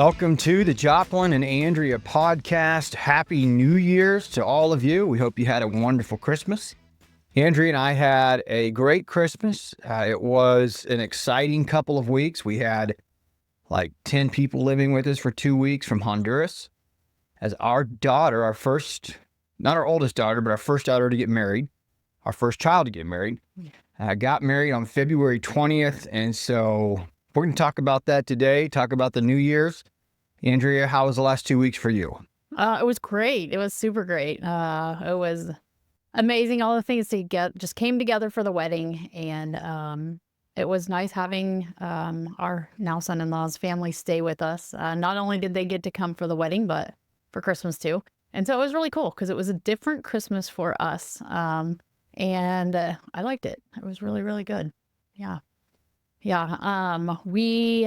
Welcome to the Joplin and Andrea podcast. Happy New Year's to all of you. We hope you had a wonderful Christmas. Andrea and I had a great Christmas. It was an exciting couple of weeks. We had like 10 people living with us for 2 weeks from Honduras. As our daughter, our first, not our oldest daughter, but our first daughter to get married, our first child to get married, got married on February 20th. And so we're going to talk about that today, talk about the New Year's. Andrea, how was the last 2 weeks for you? It was great. It was super great. It was amazing. All the things just came together for the wedding. And it was nice having our now son-in-law's family stay with us. Not only did they get to come for the wedding, but for Christmas too. And so it was really cool because it was a different Christmas for us. And I liked it. It was really, really good. Yeah. We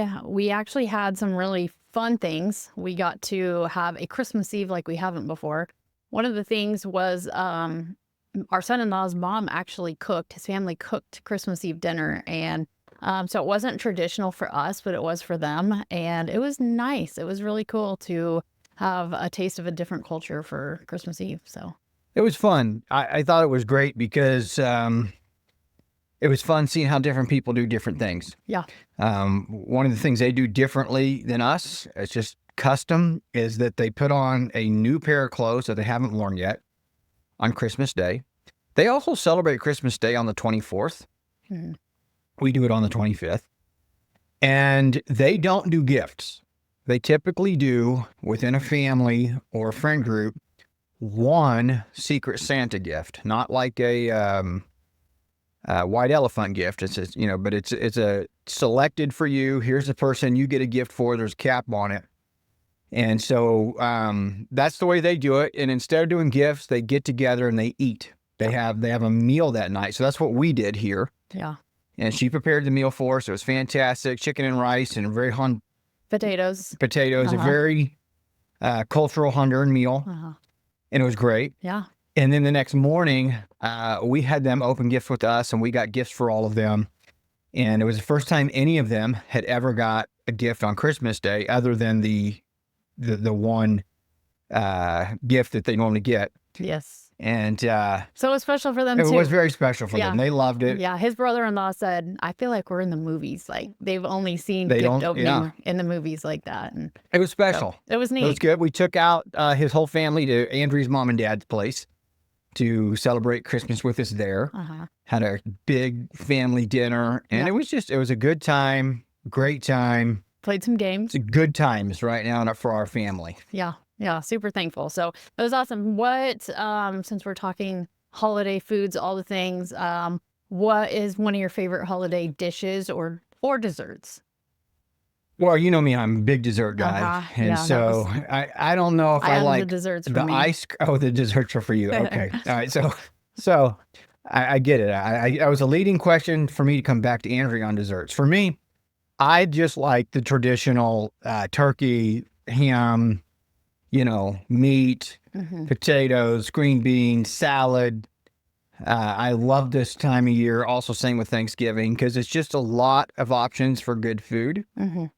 actually had some really fun things. We got to have a Christmas Eve like we haven't before. One of the things was our son-in-law's mom actually cooked. His family cooked Christmas Eve dinner, and so it wasn't traditional for us, but it was for them, and it was nice. It was really cool to have a taste of a different culture for Christmas Eve. So it was fun. I thought it was great because it was fun seeing how different people do different things. yeah. One of the things they do differently than us, it's just custom, is that they put on a new pair of clothes that they haven't worn yet on Christmas Day. They also celebrate Christmas Day on the 24th. Mm-hmm. We do it on the 25th. And they don't do gifts. They typically do, within a family or a friend group, one secret Santa gift, not like a white elephant gift. But it's a selected for you. Here's the person you get a gift for. There's a cap on it. And so that's the way they do it. And instead of doing gifts, they get together and they eat. They have a meal that night. So that's what we did here. Yeah. And she prepared the meal for us. It was fantastic. Chicken and rice and Potatoes. A very cultural Honduran meal. And it was great. Yeah. And then the next morning, we had them open gifts with us, and we got gifts for all of them. And it was the first time any of them had ever got a gift on Christmas Day, other than the one gift that they normally get. Yes. And so it was special for them too. It was very special for them. They loved it. Yeah, his brother-in-law said, "I feel like we're in the movies. Like they've only seen gift opening in the movies like that." And it was special. So it was neat. It was good. We took out his whole family to Andrew's mom and dad's place to celebrate Christmas with us there. Had a big family dinner, and it was a good time, great time. Played some games. It's good times right now for our family. Yeah, super thankful. So it was awesome. What, since we're talking holiday foods, all the things, what is one of your favorite holiday dishes or desserts? Well, you know me, I'm a big dessert guy. I don't know if I like the desserts for the me. ice. Oh, the desserts are for you. Okay. All right. So I get it. I was a leading question for me to come back to Andrea on desserts. For me, I just like the traditional turkey, ham, meat, potatoes, green beans, salad. I love this time of year. Also, same with Thanksgiving, because it's just a lot of options for good food.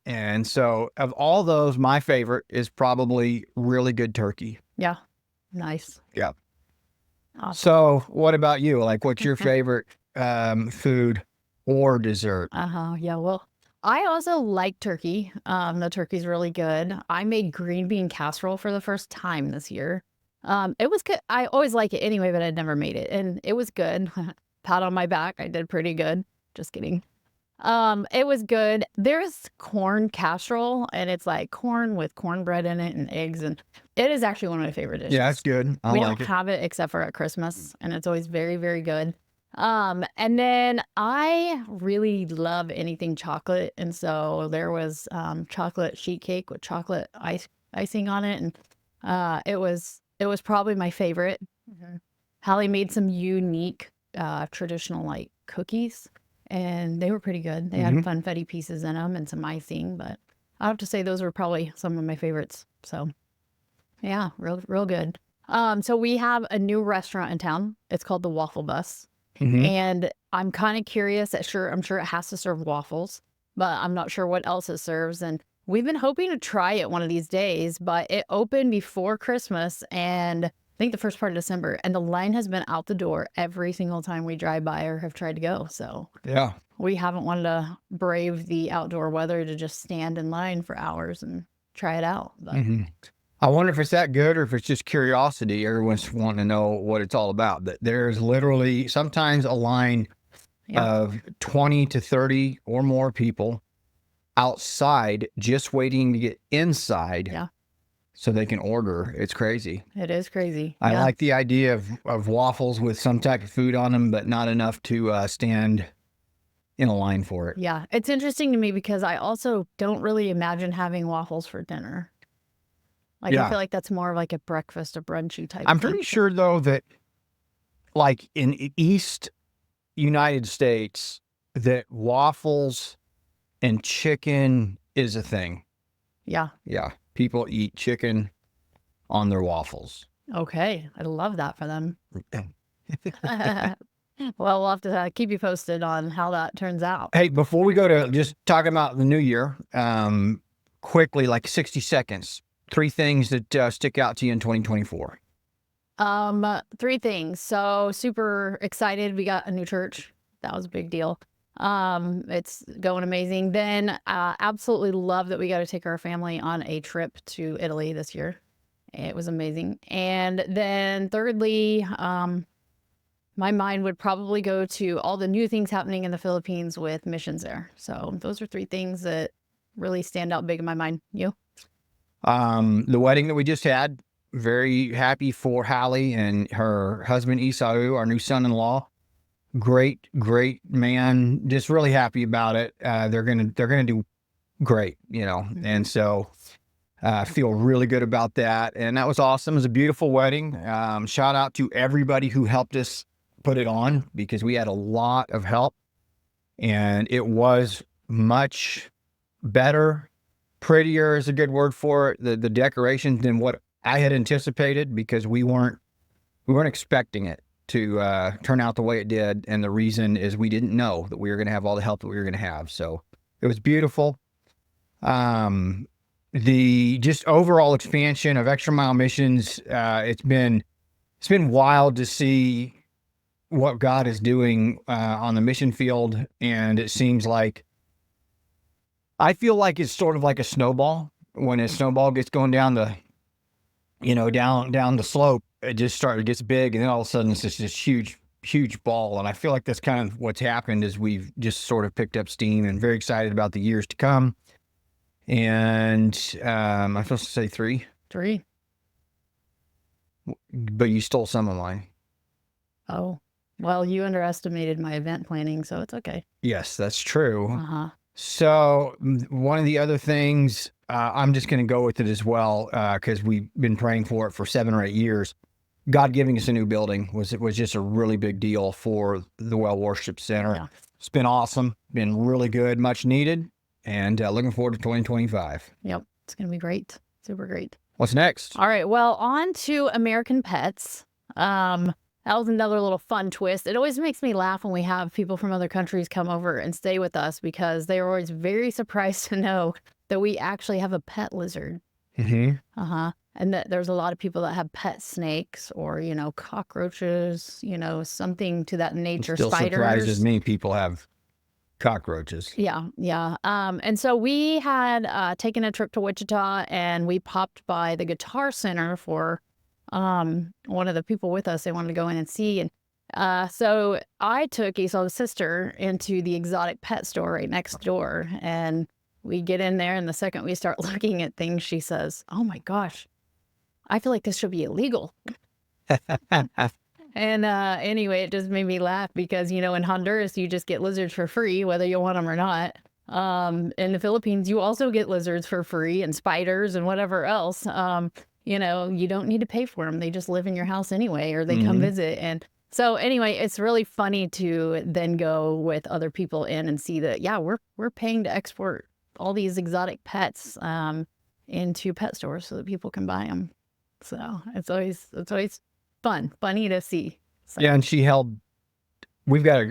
And so of all those, my favorite is probably really good turkey. Yeah. Nice. Yeah. Awesome. So what about you? Like, what's your favorite food or dessert? Yeah. Well, I also like turkey. The turkey's really good. I made green bean casserole for the first time this year. It was good. I always like it anyway, but I'd never made it, and it was good. Pat on my back. I did pretty good. Just kidding. It was good. There's corn casserole, and it's like corn with cornbread in it and eggs, and it is actually one of my favorite dishes. Yeah, it's good. We don't have it except for at Christmas, and it's always very, very good. And then I really love anything chocolate, and so there was chocolate sheet cake with chocolate icing on it, and it was probably my favorite. Halli made some unique traditional like cookies, and they were pretty good. They had funfetti pieces in them and some icing, but I have to say those were probably some of my favorites. So yeah, real good. So we have a new restaurant in town. It's called the Waffle Bus. And I'm kind of curious. I'm sure it has to serve waffles, but I'm not sure what else it serves. And we've been hoping to try it one of these days, but it opened before Christmas and I think the first part of December, and the line has been out the door every single time we drive by or have tried to go. So Yeah. we haven't wanted to brave the outdoor weather to just stand in line for hours and try it out. But I wonder if it's that good or if it's just curiosity. Everyone's wanting to know what it's all about. That there's literally sometimes a line of 20 to 30 or more people outside just waiting to get inside so they can order. It's crazy. It is crazy. I like the idea of waffles with some type of food on them, but not enough to stand in a line for it. Yeah. It's interesting to me because I also don't really imagine having waffles for dinner. Like, I feel like that's more of like a breakfast, a brunchy type. I'm pretty sure though that like in East United States that waffles and chicken is a thing. Yeah. Yeah. People eat chicken on their waffles. Okay. I love that for them. Well, we'll have to keep you posted on how that turns out. Hey, before we go to just talking about the new year, quickly, like 60 seconds, 3 things that stick out to you in 2024. 3 things. So super excited. We got a new church. That was a big deal. It's going amazing. Then absolutely love that we got to take our family on a trip to Italy this year. It was amazing. And then thirdly, my mind would probably go to all the new things happening in the Philippines with missions there. So those are 3 things that really stand out big in my mind. You? The wedding that we just had, very happy for Halli and her husband Isau, our new son-in-law. Great man. Just really happy about it. They're gonna do great, and so I feel really good about that. And that was awesome. It was a beautiful wedding. Shout out to everybody who helped us put it on because we had a lot of help, and it was much better, prettier is a good word for it. The decorations than what I had anticipated because we weren't expecting it to turn out the way it did. And the reason is we didn't know that we were going to have all the help that we were going to have. So it was beautiful. The just overall expansion of Extra Mile Missions, it's been wild to see what God is doing on the mission field. And it seems like, I feel like it's sort of like a snowball. When a snowball gets going down the, down the slope, it gets big, and then all of a sudden it's just this huge ball. And I feel like that's kind of what's happened is we've just sort of picked up steam and very excited about the years to come. And I'm supposed to say 3? 3. But you stole some of mine. Oh, well, you underestimated my event planning, so it's okay. Yes, that's true. So one of the other things, I'm just going to go with it as well, because we've been praying for it for 7 or 8 years. God giving us a new building was just a really big deal for the Well Worship Center. Yeah. It's been awesome, been really good, much needed, and looking forward to 2025. Yep, it's going to be great, super great. What's next? All right, well, on to American Pets. That was another little fun twist. It always makes me laugh when we have people from other countries come over and stay with us because they are always very surprised to know that we actually have a pet lizard. And that there's a lot of people that have pet snakes or, cockroaches, something to that nature. It still spiders. Surprises me people have cockroaches. Yeah. And so we had taken a trip to Wichita and we popped by the Guitar Center for one of the people with us. They wanted to go in and see. And so I took Esau's sister into the exotic pet store right next door. And we get in there, and the second we start looking at things, she says, "Oh my gosh, I feel like this should be illegal." And anyway, it just made me laugh because, in Honduras, you just get lizards for free, whether you want them or not. In the Philippines, you also get lizards for free and spiders and whatever else. You don't need to pay for them. They just live in your house anyway, or they come visit. And so anyway, it's really funny to then go with other people in and see that, yeah, we're paying to export all these exotic pets into pet stores so that people can buy them. So it's always funny to see. So. Yeah, and we've got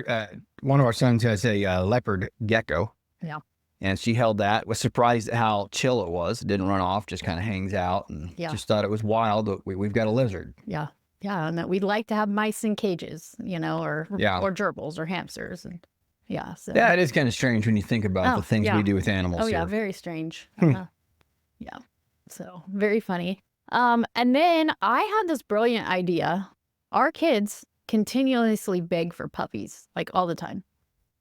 one of our sons has a leopard gecko. Yeah. And she held that, was surprised at how chill it was. It didn't run off, just kind of hangs out, and just thought it was wild that we've got a lizard. Yeah. Yeah. And that we'd like to have mice in cages, or gerbils or hamsters. And so. Yeah, it is kind of strange when you think about the things we do with animals. Oh, yeah. Here. Very strange. Yeah. So very funny. And then I had this brilliant idea. Our kids continuously beg for puppies, like all the time.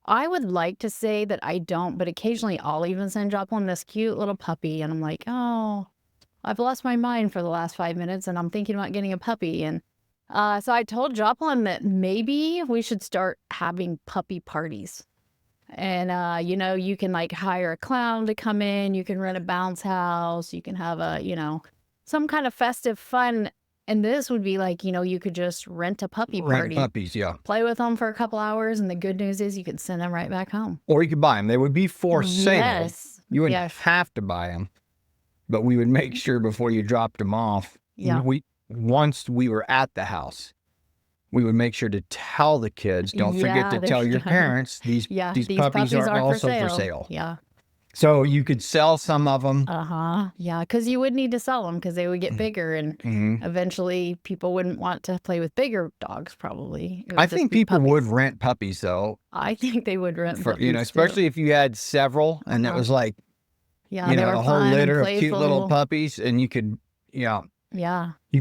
I would like to say that I don't, but occasionally I'll even send Joplin this cute little puppy. And I'm like, oh, I've lost my mind for the last 5 minutes and I'm thinking about getting a puppy. And so I told Joplin that maybe we should start having puppy parties. And, you can like hire a clown to come in. You can rent a bounce house. You can have some kind of festive fun. And this would be like, you could just rent a puppy party. Rent puppies, yeah. Play with them for a couple hours. And the good news is you could send them right back home. Or you could buy them. They would be for sale. Yes. You wouldn't have to buy them. But we would make sure before you dropped them off. Yeah. Once we were at the house, we would make sure to tell the kids, don't forget to tell your parents, these puppies are also for sale. Yeah. So you could sell some of them. Yeah, because you would need to sell them because they would get bigger, and eventually people wouldn't want to play with bigger dogs, probably. I think people would rent puppies, though. I think they would rent puppies, especially if you had several, and it was like, a whole litter of cute little puppies, and you could, You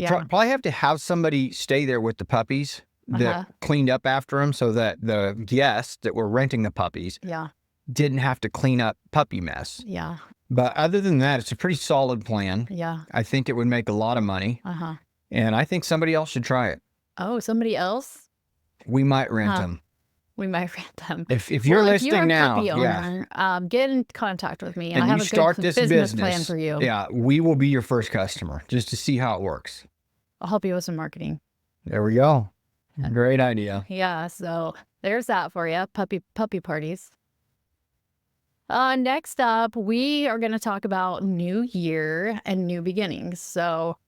probably have to have somebody stay there with the puppies that cleaned up after them so that the guests that were renting the puppies didn't have to clean up puppy mess. Yeah. But other than that, it's a pretty solid plan. Yeah. I think it would make a lot of money. And I think somebody else should try it. Oh, somebody else? We might rent them. We might rent them. If you're listening now, get in contact with me. And I have you start this business plan for you. Yeah, we will be your first customer just to see how it works. I'll help you with some marketing. There we go. Great idea. Yeah, so there's that for you. Puppy parties. Next up, we are going to talk about New Year and new beginnings. So,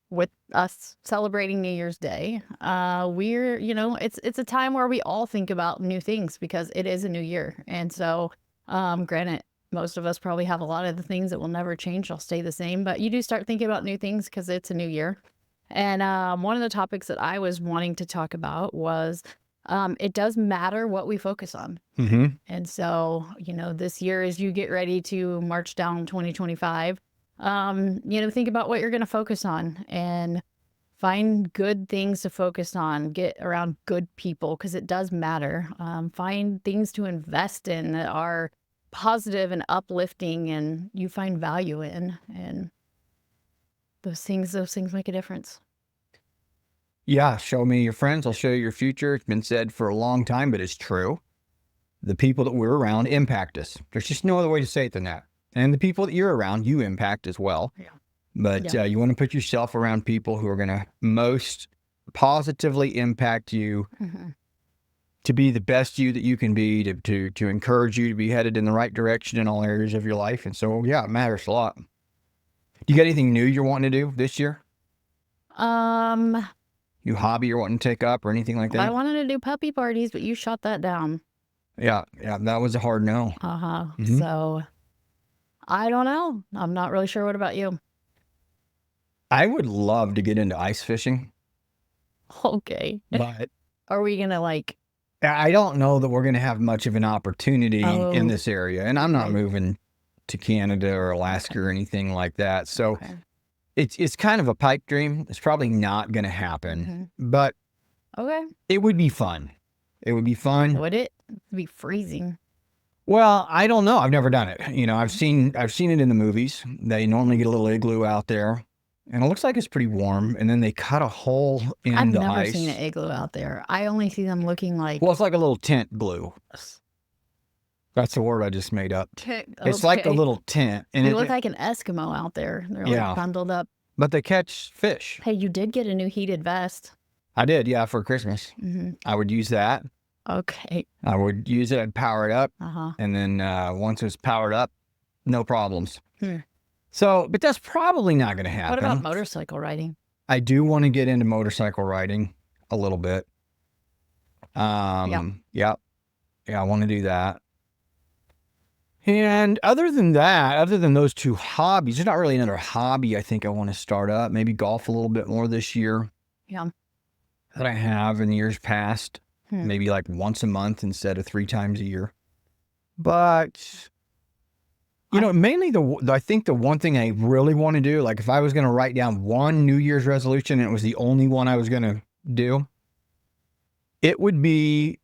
with us celebrating New Year's Day, we're, it's a time where we all think about new things because it is a new year. And so, granted, most of us probably have a lot of the things that will never change. They'll stay the same, but you do start thinking about new things because it's a new year. And one of the topics that I was wanting to talk about was it does matter what we focus on. And so, this year as you get ready to march down 2025, think about what you're going to focus on and find good things to focus on. Get around good people because it does matter. Find things to invest in that are positive and uplifting and you find value in. And those things make a difference. Yeah, show me your friends, I'll show you your future. It's been said for a long time, but it's true. The people that we're around impact us. There's just no other way to say it than that. And the people that you're around, you impact as well. Yeah. But you want to put yourself around people who are going to most positively impact you to be the best you that you can be, to encourage you to be headed in the right direction in all areas of your life. And so, it matters a lot. Do you got anything new you're wanting to do this year? New hobby you're wanting to take up or anything like that? I wanted to do puppy parties, but you shot that down. Yeah, that was a hard no. So, I don't know. I'm not really sure. What about you? I would love to get into ice fishing. Okay. But are we going to I don't know that we're going to have much of an opportunity in this area. And I'm not moving to Canada or Alaska or anything like that. So it's kind of a pipe dream. It's probably not going to happen, but it would be fun. It would be fun. Would it? It'd be freezing. Well, I don't know. I've never done it. I've seen it in the movies. They normally get a little igloo out there, and it looks like it's pretty warm. And then they cut a hole in the ice. I've never seen an igloo out there. I only see them looking like. Well, it's like a little tent glue. That's the word I just made up. It's like a little tent, and they look like an Eskimo out there. They're bundled up. But they catch fish. Hey, you did get a new heated vest. I did, for Christmas. I would use that. Okay. I would use it. I'd power it up. And then once it was powered up, no problems. So, but that's probably not going to happen. What about motorcycle riding? I do want to get into motorcycle riding a little bit. Yeah, I want to do that. And other than that, other than those two hobbies, there's not really another hobby I think I want to start up. Maybe golf a little bit more this year Yeah. than I have in years past. Hmm. Maybe like once a month instead of 3 times a year. But, mainly I think the one thing I really want to do, like if I was going to write down one New Year's resolution and it was the only one I was going to do, it would be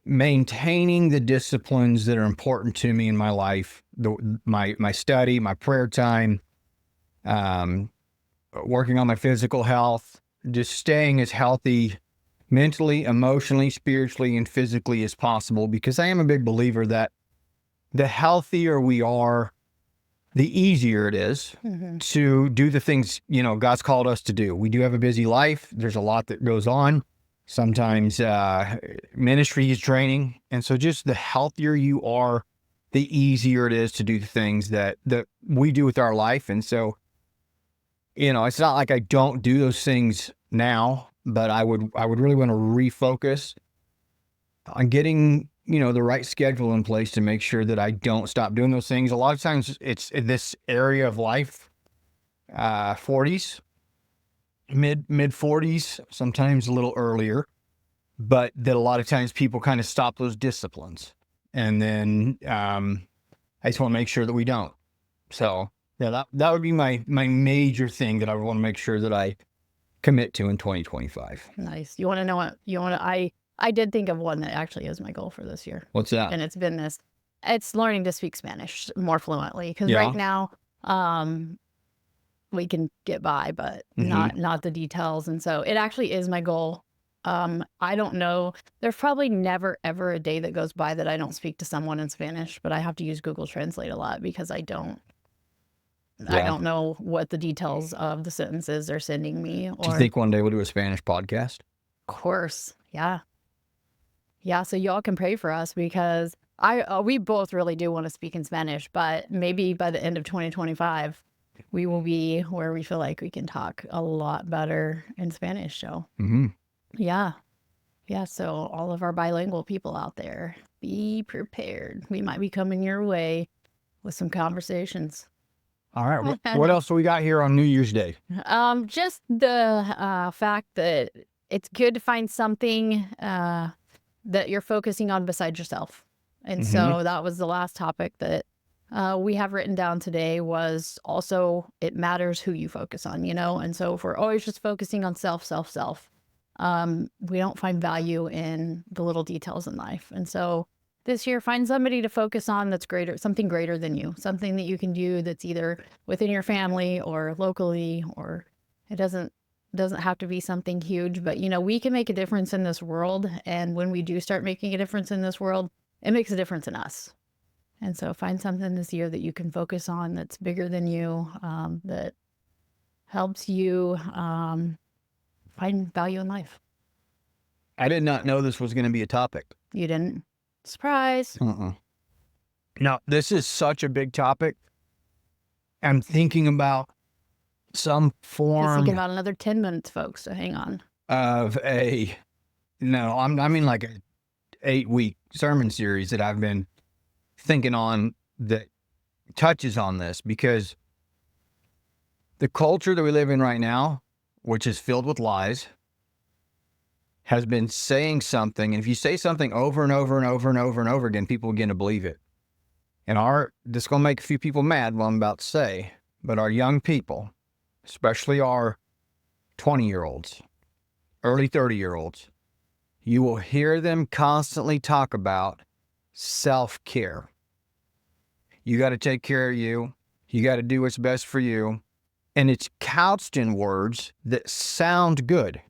maintaining the disciplines that are important to me in my life, my study, my prayer time, working on my physical health, just staying as healthy mentally, emotionally, spiritually, and physically as possible, because I am a big believer that the healthier we are, the easier it is to do the things, God's called us to do. We do have a busy life. There's a lot that goes on. Sometimes ministry is draining. And so just the healthier you are, the easier it is to do the things that we do with our life. And so, it's not like I don't do those things now, but I would really want to refocus on getting, the right schedule in place to make sure that I don't stop doing those things. A lot of times it's in this area of life, 40s, mid 40s, sometimes a little earlier, but that a lot of times people kind of stop those disciplines. And then I just want to make sure that we don't. So yeah, that would be my major thing that I would want to make sure that I commit to in 2025. Nice. You want to know what you want to? I did think of one that actually is my goal for this year. What's that? And it's learning to speak Spanish more fluently, because right now, we can get by, but not the details. And so it actually is my goal. I don't know. There's probably never, ever a day that goes by that I don't speak to someone in Spanish, but I have to use Google Translate a lot because I don't know what the details of the sentences they're sending me. Do you think one day we'll do a Spanish podcast? Of course. Yeah. Yeah. So y'all can pray for us, because we both really do want to speak in Spanish, but maybe by the end of 2025, we will be where we feel like we can talk a lot better in Spanish. So yeah. Yeah. So all of our bilingual people out there, be prepared. We might be coming your way with some conversations. All right. What else do we got here on New Year's Day? Just the fact that it's good to find something that you're focusing on besides yourself. And so that was the last topic that we have written down today, was also it matters who you focus on, And so if we're always just focusing on self, we don't find value in the little details in life. And so this year, find somebody to focus on that's greater, something greater than you, something that you can do that's either within your family or locally, or it doesn't have to be something huge, but we can make a difference in this world. And when we do start making a difference in this world, it makes a difference in us. And so find something this year that you can focus on that's bigger than you, that helps you find value in life. I did not know this was going to be a topic. You didn't? Surprise. No, this is such a big topic. I'm thinking about some form. Thinking about another 10 minutes, folks, so hang on. I mean like a 8-week sermon series that I've been thinking on that touches on this, because the culture that we live in right now, which is filled with lies, has been saying something. And if you say something over and over and over and over and over again, people begin to believe it. And this is going to make a few people mad, what I'm about to say, but our young people, especially our 20-year-olds, early 30-year-olds, you will hear them constantly talk about self-care. You got to take care of you. You got to do what's best for you. And it's couched in words that sound good.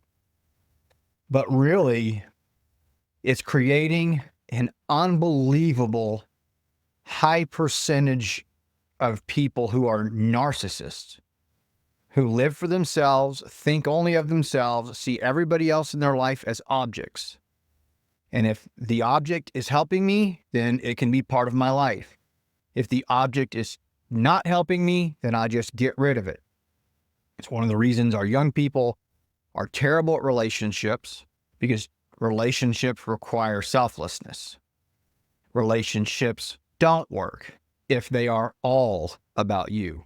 But really, it's creating an unbelievable high percentage of people who are narcissists, who live for themselves, think only of themselves, see everybody else in their life as objects. And if the object is helping me, then it can be part of my life. If the object is not helping me, then I just get rid of it. It's one of the reasons our young people are terrible at relationships, because relationships require selflessness. Relationships don't work if they are all about you.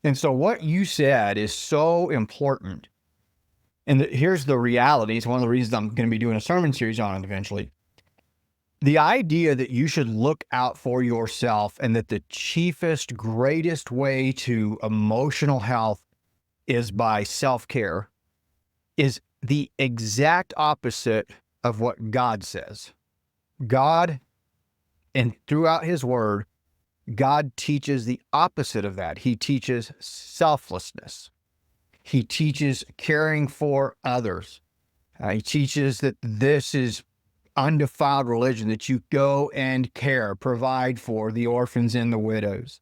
And so what you said is so important. And here's the reality. It's one of the reasons I'm going to be doing a sermon series on it eventually. The idea that you should look out for yourself and that the chiefest, greatest way to emotional health is by self-care is the exact opposite of what God says. God, and throughout his word, God teaches the opposite of that. He teaches selflessness. He teaches caring for others. He teaches that this is undefiled religion, that you go and care, provide for the orphans and the widows.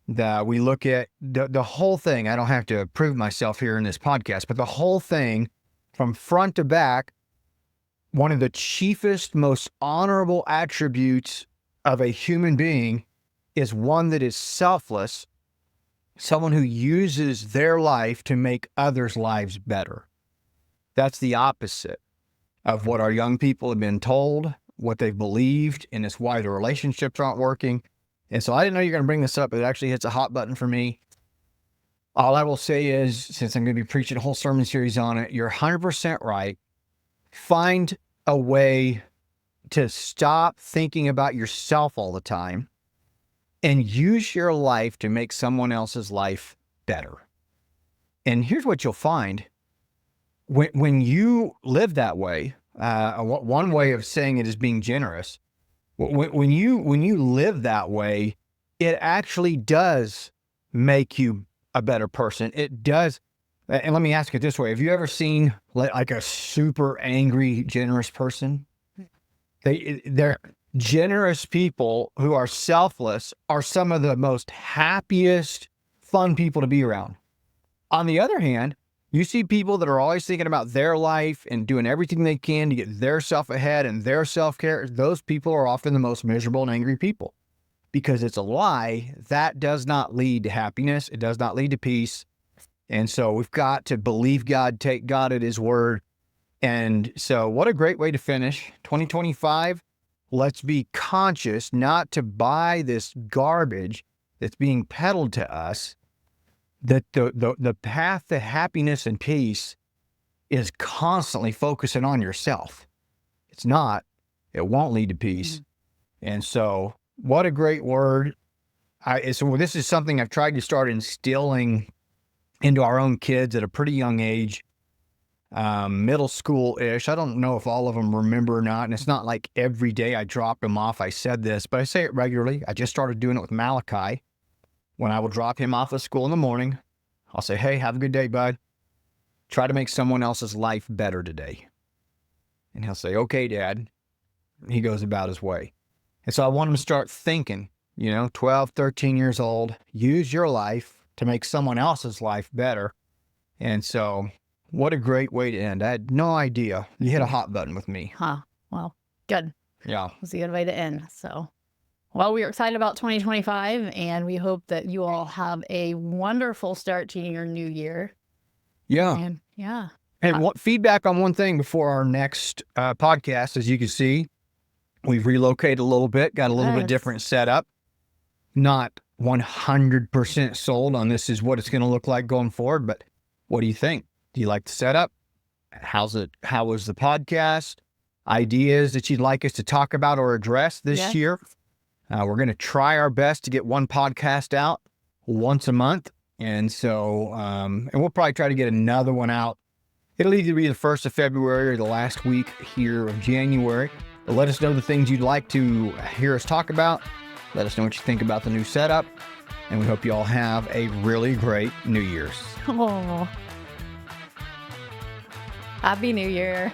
That we look at the whole thing. I don't have to prove myself here in this podcast, but the whole thing from front to back, one of the chiefest, most honorable attributes of a human being is one that is selfless, someone who uses their life to make others' lives better. That's the opposite of what our young people have been told, what they've believed, and it's why the relationships aren't working. And so I didn't know you're going to bring this up, but it actually hits a hot button for me. All I will say is, since I'm going to be preaching a whole sermon series on it, you're 100% right. Find a way to stop thinking about yourself all the time and use your life to make someone else's life better. And here's what you'll find. When you live that way, one way of saying it is being generous. When you live that way, it actually does make you a better person. It does. And let me ask it this way. Have you ever seen like a super angry, generous person? They're generous people who are selfless are some of the most happiest, fun people to be around. On the other hand, you see people that are always thinking about their life and doing everything they can to get their self ahead and their self-care. Those people are often the most miserable and angry people because it's a lie. That does not lead to happiness. It does not lead to peace. And so we've got to believe God, take God at his word. And so what a great way to finish 2025. Let's be conscious not to buy this garbage that's being peddled to us, that the path to happiness and peace is constantly focusing on yourself. It's not. It won't lead to peace. Mm-hmm. And so what a great word. So this is something I've tried to start instilling into our own kids at a pretty young age. Middle school-ish. I don't know if all of them remember or not. And it's not like every day I drop them off, I said this, but I say it regularly. I just started doing it with Malachi. When I will drop him off at school in the morning, I'll say, hey, have a good day, bud. Try to make someone else's life better today. And he'll say, okay, Dad. He goes about his way. And so I want him to start thinking, 12, 13 years old, use your life to make someone else's life better. And so what a great way to end. I had no idea. You hit a hot button with me. Well, good. Yeah. It was a good way to end. So, well, we are excited about 2025, and we hope that you all have a wonderful start to your new year. Yeah. And what feedback on one thing before our next podcast, as you can see, we've relocated a little bit, got a little bit different setup. Not 100% sold on this is what it's going to look like going forward, but what do you think? Do you like the setup? How was the podcast? Ideas that you'd like us to talk about or address this year? We're going to try our best to get one podcast out once a month. And so, and we'll probably try to get another one out. It'll either be the 1st of February or the last week here of January. But let us know the things you'd like to hear us talk about. Let us know what you think about the new setup. And we hope you all have a really great New Year's. Oh, Happy New Year.